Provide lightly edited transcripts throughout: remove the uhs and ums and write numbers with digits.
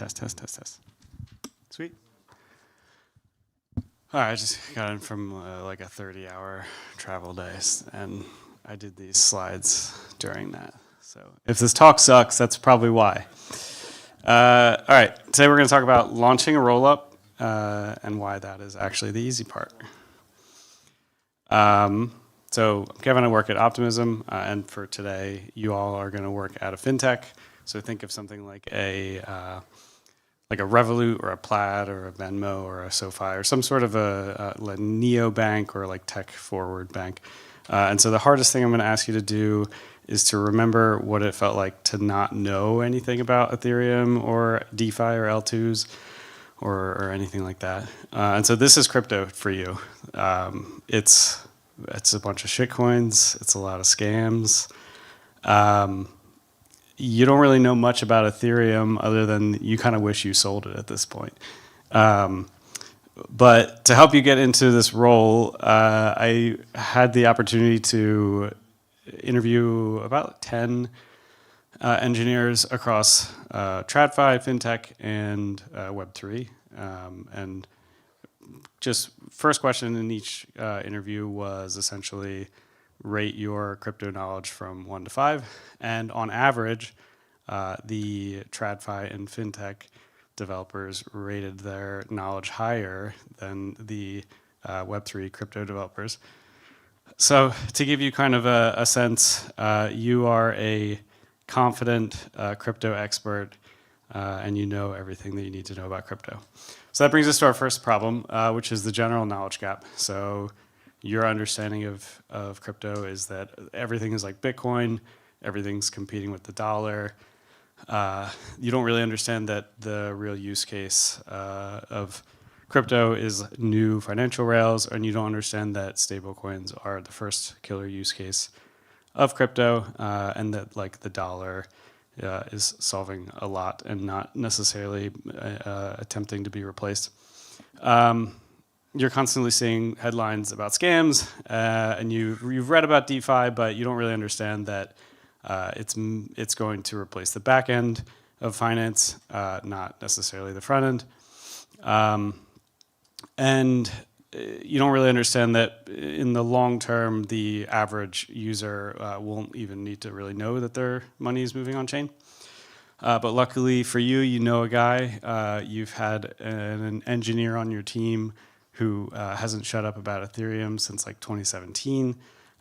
Test. Sweet. All right, I just got in from like a 30-hour travel day, and I did these slides during that. So if this talk sucks, that's probably why. All right, today we're going to talk about launching a rollup and why that is actually the easy part. So Kevin and I work at Optimism, and for today, you all are going to work at a fintech. So think of something like a Revolut or a Plaid or a Venmo or a SoFi or some sort of a neobank or like tech-forward bank. And so the hardest thing I'm going to ask you to do is to remember what it felt like to not know anything about Ethereum or DeFi or L2s or anything like that. And so this is crypto for you. It's a bunch of shitcoins. It's a lot of scams. You don't really know much about Ethereum other than you kind of wish you sold it at this point. But to help you get into this role, I had the opportunity to interview about 10 engineers across TradFi, FinTech, and Web3. And just first question in each interview was essentially rate your crypto knowledge from 1 to 5. And on average, the TradFi and FinTech developers rated their knowledge higher than the Web3 crypto developers. So to give you kind of a sense, you are a confident crypto expert and you know everything that you need to know about crypto. So that brings us to our first problem, which is the general knowledge gap. So your understanding of crypto is that everything is like Bitcoin, everything's competing with the dollar. You don't really understand that the real use case of crypto is new financial rails, and you don't understand that stablecoins are the first killer use case of crypto, and that like the dollar is solving a lot and not necessarily attempting to be replaced. You're constantly seeing headlines about scams, and you've read about DeFi, but you don't really understand that it's going to replace the back end of finance, not necessarily the front end. And you don't really understand that in the long term, the average user won't even need to really know that their money is moving on chain. But luckily for you, you know a guy. You've had an engineer on your team who hasn't shut up about Ethereum since like 2017.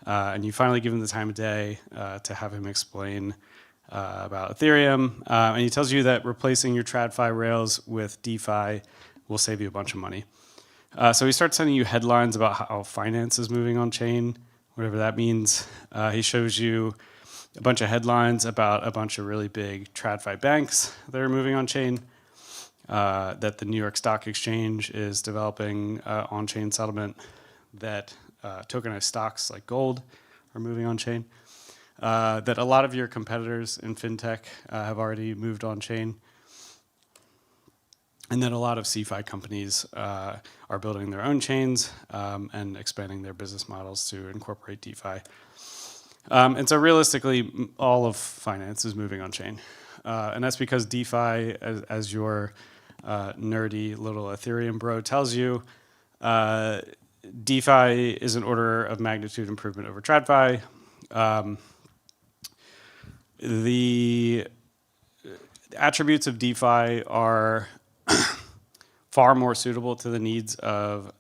And you finally give him the time of day to have him explain about Ethereum. And he tells you that replacing your TradFi rails with DeFi will save you a bunch of money. So he starts sending you headlines about how finance is moving on chain, whatever that means. He shows you a bunch of headlines about a bunch of really big TradFi banks that are moving on chain. That the New York Stock Exchange is developing on-chain settlement, that tokenized stocks like gold are moving on-chain, that a lot of your competitors in fintech have already moved on-chain, and that a lot of CeFi companies are building their own chains and expanding their business models to incorporate DeFi. And so realistically, all of finance is moving on-chain. And that's because DeFi, as your nerdy little Ethereum bro tells you, DeFi is an order of magnitude improvement over TradFi. The attributes of DeFi are far more suitable to the needs of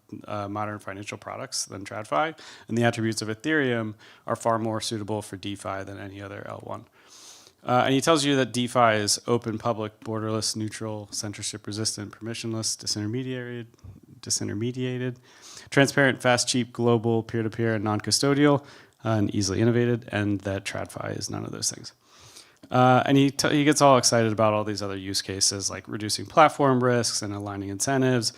modern financial products than TradFi, and the attributes of Ethereum are far more suitable for DeFi than any other L1. And he tells you that DeFi is open, public, borderless, neutral, censorship-resistant, permissionless, disintermediated, transparent, fast, cheap, global, peer-to-peer, and non-custodial, and easily innovated, and that TradFi is none of those things. And he gets all excited about all these other use cases, like reducing platform risks and aligning incentives,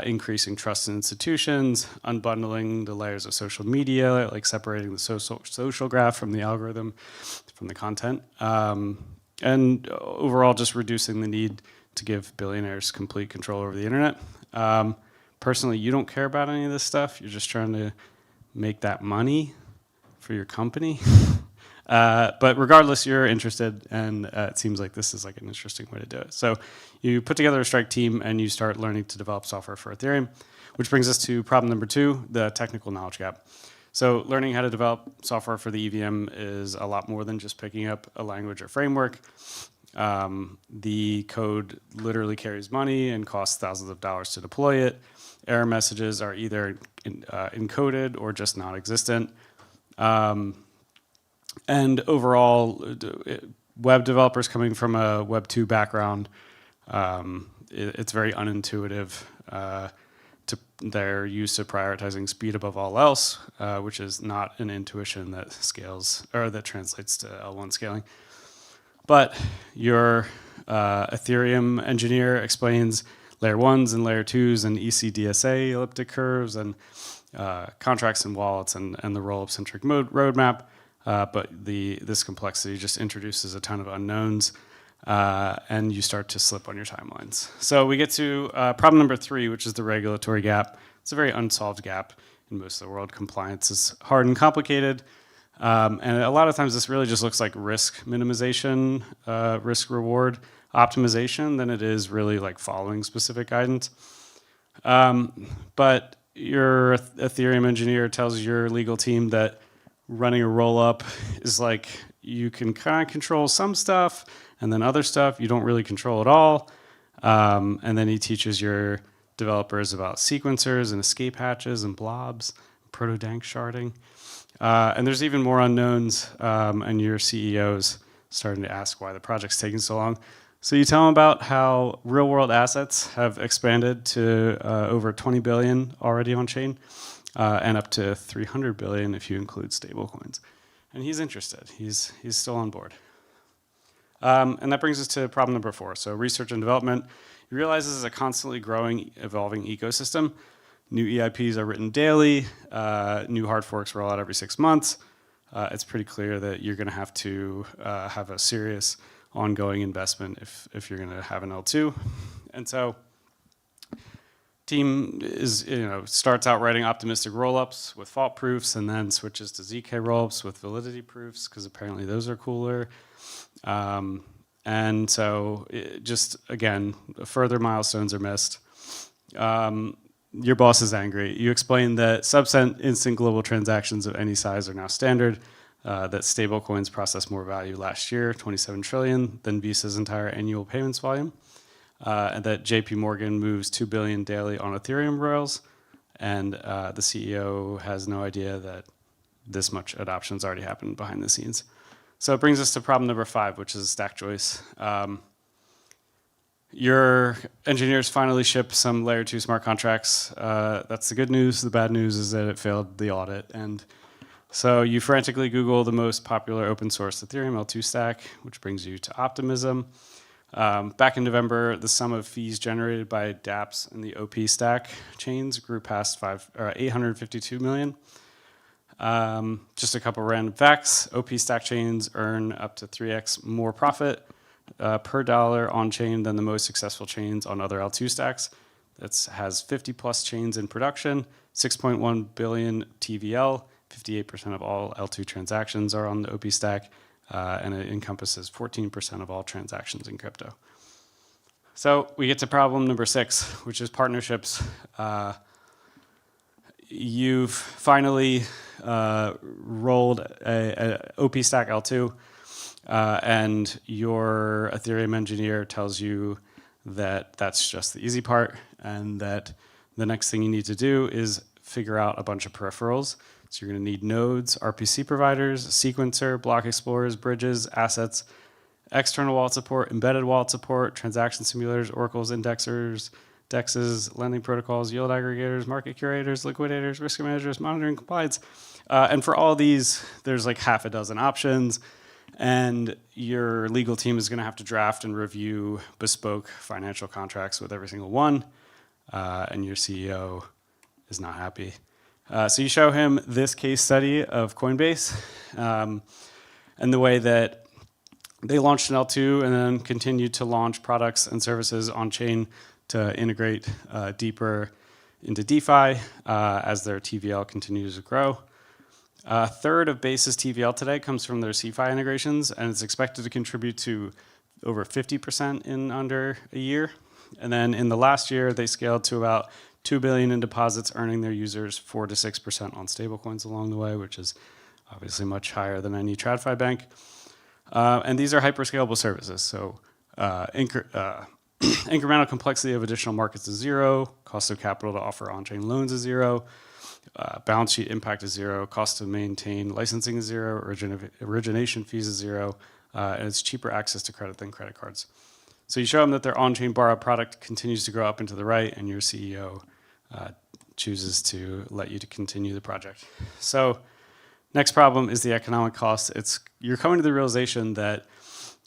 increasing trust in institutions, unbundling the layers of social media, like separating the social graph from the algorithm, from the content, and overall just reducing the need to give billionaires complete control over the internet. Personally, you don't care about any of this stuff. You're just trying to make that money for your company. But regardless, you're interested, and it seems like this is like an interesting way to do it. So you put together a strike team, and you start learning to develop software for Ethereum, which brings us to problem number 2, the technical knowledge gap. So learning how to develop software for the EVM is a lot more than just picking up a language or framework. The code literally carries money and costs thousands of dollars to deploy it. Error messages are either encoded or just non-existent. And overall, web developers coming from a Web 2 background, it's very unintuitive to their use of prioritizing speed above all else, which is not an intuition that scales or that translates to L1 scaling. But your Ethereum engineer explains layer 1s and layer 2s and ECDSA elliptic curves and contracts and wallets and the rollup-centric roadmap. But this complexity just introduces a ton of unknowns, and you start to slip on your timelines. So we get to problem number 3, which is the regulatory gap. It's a very unsolved gap in most of the world. Compliance is hard and complicated. And a lot of times this really just looks like risk minimization, risk reward optimization than it is really like following specific guidance. But your Ethereum engineer tells your legal team that running a rollup is like you can kind of control some stuff, and then other stuff you don't really control at all. And then he teaches your developers about sequencers and escape hatches and blobs, proto-dank sharding. And there's even more unknowns, and your CEO's starting to ask why the project's taking so long. So you tell them about how real-world assets have expanded to over 20 billion already on chain, and up to 300 billion if you include stablecoins. And he's interested. He's still on board. And that brings us to problem number 4. So research and development. You realize this is a constantly growing, evolving ecosystem. New EIPs are written daily. New hard forks roll out every 6 months. It's pretty clear that you're going to have to have a serious ongoing investment if you're going to have an L2. And so team starts out writing optimistic rollups with fault proofs and then switches to ZK rollups with validity proofs because apparently those are cooler. And so just, again, further milestones are missed. Your boss is angry. You explain that subcent instant global transactions of any size are now standard, that stablecoins processed more value last year, 27 trillion, than Visa's entire annual payments volume, and that JP Morgan moves 2 billion daily on Ethereum rails, and the CEO has no idea that this much adoption's already happened behind the scenes. So it brings us to problem number 5, which is stack choice. Your engineers finally ship some layer 2 smart contracts. That's the good news. The bad news is that it failed the audit. And so you frantically Google the most popular open source Ethereum L2 stack, which brings you to Optimism. Back in November, the sum of fees generated by dApps and the OP stack chains grew past 852 million. Just a couple random facts. OP stack chains earn up to 3x more profit per dollar on chain than the most successful chains on other L2 stacks. That has 50 plus chains in production, 6.1 billion TVL, 58% of all L2 transactions are on the OP stack, and it encompasses 14% of all transactions in crypto. So we get to problem number 6, which is partnerships. You've finally rolled a OP stack L2, and your Ethereum engineer tells you that that's just the easy part, and that the next thing you need to do is figure out a bunch of peripherals. So you're going to need nodes, RPC providers, sequencer, block explorers, bridges, assets, external wallet support, embedded wallet support, transaction simulators, oracles, indexers, dexes, lending protocols, yield aggregators, market curators, liquidators, risk managers, monitoring compliance. And for all these, there's like half a dozen options. And your legal team is going to have to draft and review bespoke financial contracts with every single one. And your CEO is not happy. So you show him this case study of Coinbase and the way that they launched an L2 and then continued to launch products and services on chain to integrate deeper into DeFi as their TVL continues to grow. A third of Base's TVL today comes from their CFI integrations, and it's expected to contribute to over 50% in under a year. And then in the last year, they scaled to about $2 billion in deposits, earning their users 4 to 6% on stablecoins along the way, which is obviously much higher than any TradFi bank. And these are hyperscalable services. So incremental complexity of additional markets is zero, cost of capital to offer on-chain loans is zero, balance sheet impact is zero, cost to maintain licensing is zero, origination fees is zero, and it's cheaper access to credit than credit cards. So you show them that their on-chain borrow product continues to grow up and to the right, and your CEO chooses to let you to continue the project. So next problem is the economic cost. You're coming to the realization that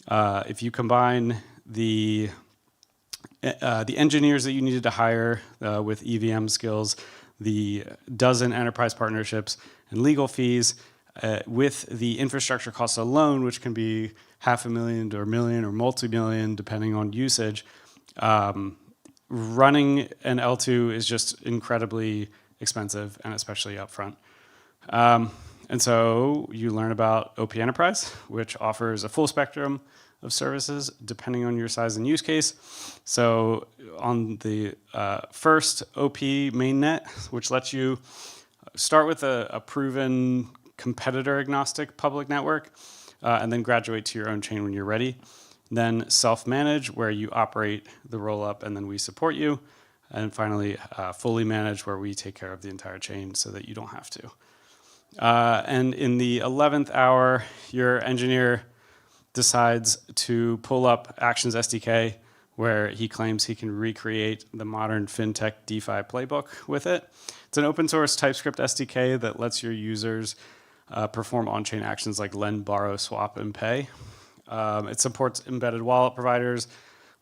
if you combine the engineers that you needed to hire with EVM skills, the dozen enterprise partnerships and legal fees, with the infrastructure costs alone, which can be $500,000 to $1 million or multi-million, depending on usage, running an L2 is just incredibly expensive, and especially upfront. And so you learn about OP Enterprise, which offers a full spectrum of services depending on your size and use case. So on the first OP mainnet, which lets you start with a proven competitor agnostic public network, and then graduate to your own chain when you're ready. Then self-manage, where you operate the rollup and then we support you. And finally, fully manage, where we take care of the entire chain so that you don't have to. And in the 11th hour, your engineer decides to pull up Actions SDK, where he claims he can recreate the modern fintech DeFi playbook with it. It's an open source TypeScript SDK that lets your users perform on-chain actions like lend, borrow, swap, and pay. It supports embedded wallet providers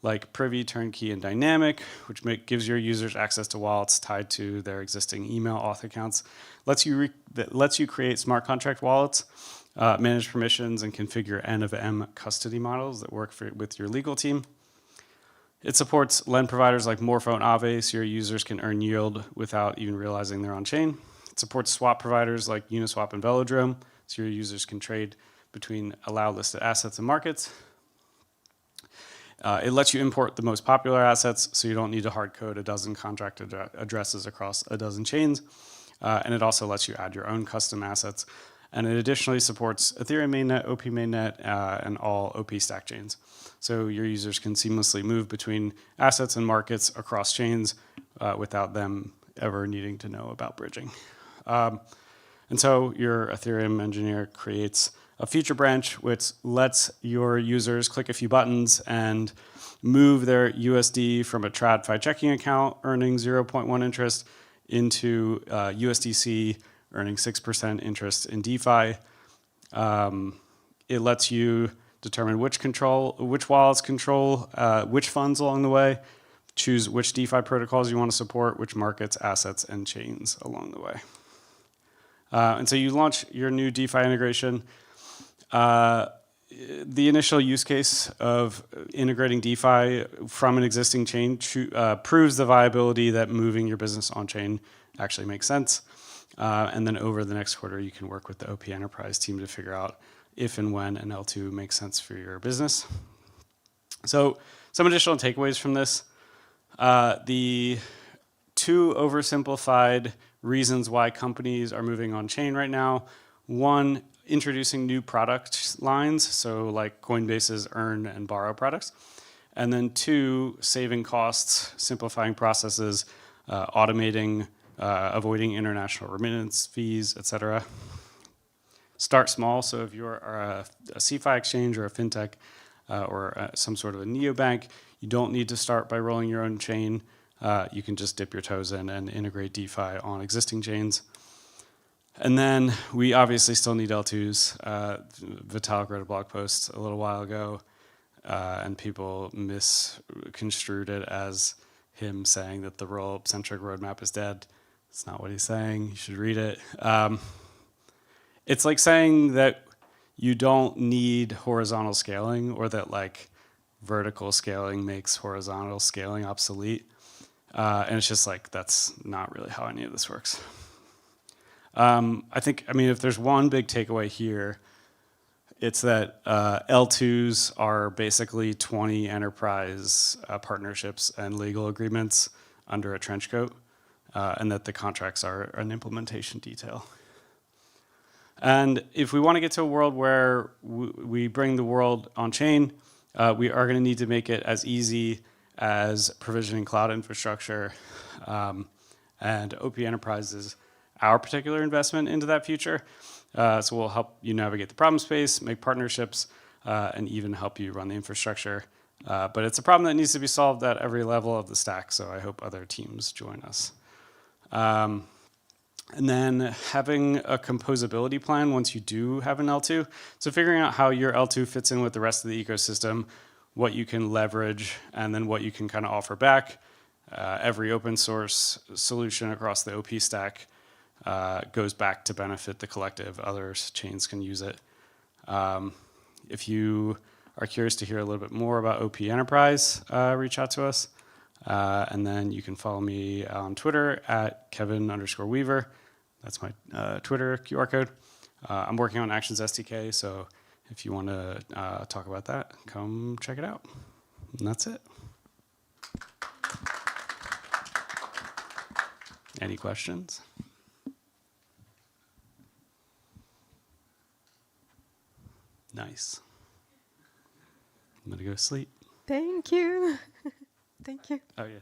like Privy, Turnkey, and Dynamic, which gives your users access to wallets tied to their existing email auth accounts. Lets you create smart contract wallets, manage permissions, and configure N of M custody models that work with your legal team. It supports lend providers like Morpho and Aave, so your users can earn yield without even realizing they're on chain. It supports swap providers like Uniswap and Velodrome, so your users can trade between allowed listed assets and markets. It lets you import the most popular assets, so you don't need to hard code a dozen contract addresses across a dozen chains. And it also lets you add your own custom assets. And it additionally supports Ethereum mainnet, OP mainnet, and all OP stack chains. So your users can seamlessly move between assets and markets across chains without them ever needing to know about bridging. And so your Ethereum engineer creates a feature branch which lets your users click a few buttons and move their USD from a TradFi checking account earning 0.1 interest into USDC earning 6% interest in DeFi. It lets you determine which wallets control which funds along the way, choose which DeFi protocols you want to support, which markets, assets, and chains along the way. And so you launch your new DeFi integration. The initial use case of integrating DeFi from an existing chain proves the viability that moving your business on-chain actually makes sense. And then over the next quarter, you can work with the OP Enterprise team to figure out if and when an L2 makes sense for your business. So some additional takeaways from this. The two oversimplified reasons why companies are moving on-chain right now. One, introducing new product lines, so like Coinbase's earn and borrow products. And then two, saving costs, simplifying processes, automating, avoiding international remittance fees, etc. Start small, so if you're a CFI exchange or a fintech or some sort of a neobank, you don't need to start by rolling your own chain. You can just dip your toes in and integrate DeFi on existing chains. And then we obviously still need L2s. Vitalik wrote a blog post a little while ago, and people misconstrued it as him saying that the rollup-centric roadmap is dead. It's not what he's saying. You should read it. It's like saying that you don't need horizontal scaling, or that like vertical scaling makes horizontal scaling obsolete. And it's just like, that's not really how any of this works. I mean, if there's one big takeaway here, it's that L2s are basically 20 enterprise partnerships and legal agreements under a trench coat, and that the contracts are an implementation detail. And if we want to get to a world where we bring the world on chain, we are going to need to make it as easy as provisioning cloud infrastructure. And OP Enterprise is our particular investment into that future. So we'll help you navigate the problem space, make partnerships, and even help you run the infrastructure. But it's a problem that needs to be solved at every level of the stack, so I hope other teams join us. And then having a composability plan once you do have an L2. So figuring out how your L2 fits in with the rest of the ecosystem, what you can leverage, and then what you can kind of offer back. Every open source solution across the OP stack goes back to benefit the collective. Other chains can use it. If you are curious to hear a little bit more about OP Enterprise, reach out to us. And then you can follow me on Twitter at Kevin_Weaver. That's my Twitter QR code. I'm working on Actions SDK, so if you want to talk about that, come check it out. And that's it. Any questions? Nice. I'm going to go sleep. Thank you. Thank you. Oh, yeah.